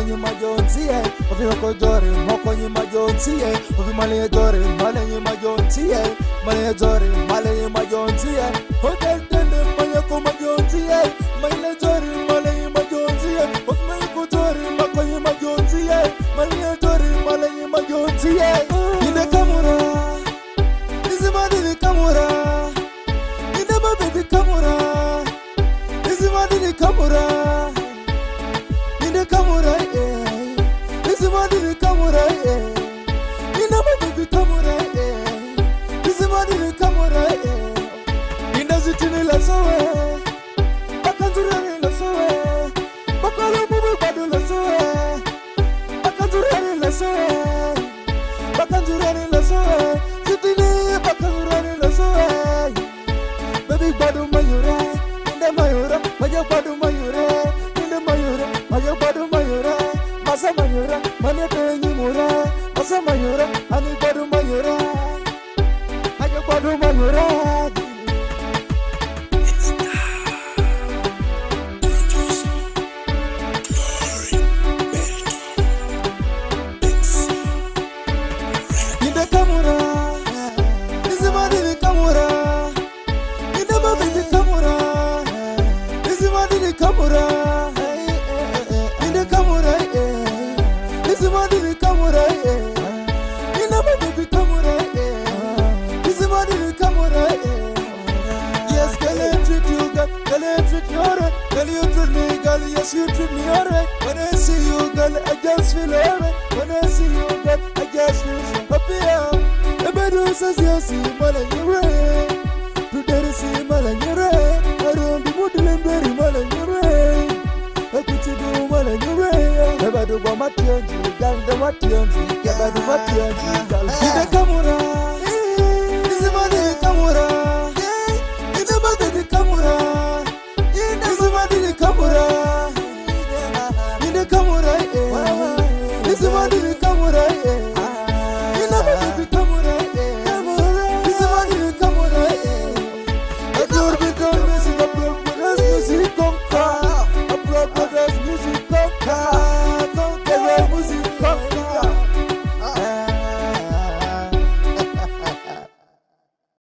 Malenye majonzie, ovi okodore, mokonye majonzie, ovi malenye dore, malenye majonzie, malenye dore, malenye majonzie, hotel tende mayako majonzie, malenye dore, malenye majonzie, ovi malenye kodore, mokonye majonzie, malenye dore, malenye majonzie. Inde kamura, izimadi ni kamura, inde mabibi kamura, izimadi ni kamura. Kamura, this is what it Kamura, you know my baby Kamura, this is what it Kamura, in the city Lasoe, Bakanzura Lasoe, Bakala Badu Lasoe, Bakanzura Lasoe, Bakanzura Lasoe, City Bakanzura Lasoe, baby Badu Mayura, in the Mayura, Maya Badu Mayura. Maya badu mayura, masa mayura, mane penyi mura, masa mayura, ani badu mayura, maya badu mayura. Inde kamura, izimadi ni kamura, inde mabi ni kamura, izimadi ni kamura. Yes, girl, I treat you, girl, I treat you alright. Girl, you treat me, girl, yes, you treat me alright. When I see you, girl, I just feel alright. When I see you, girl, I just feel so happy. The bedroom says yes, see, Malanyure. Today, see, Malanyure. I don't be modeling very Malanyure. I put you do Malanyure. Never do what my tears, girl, the what tears, girl, the what tears, girl. In the camera.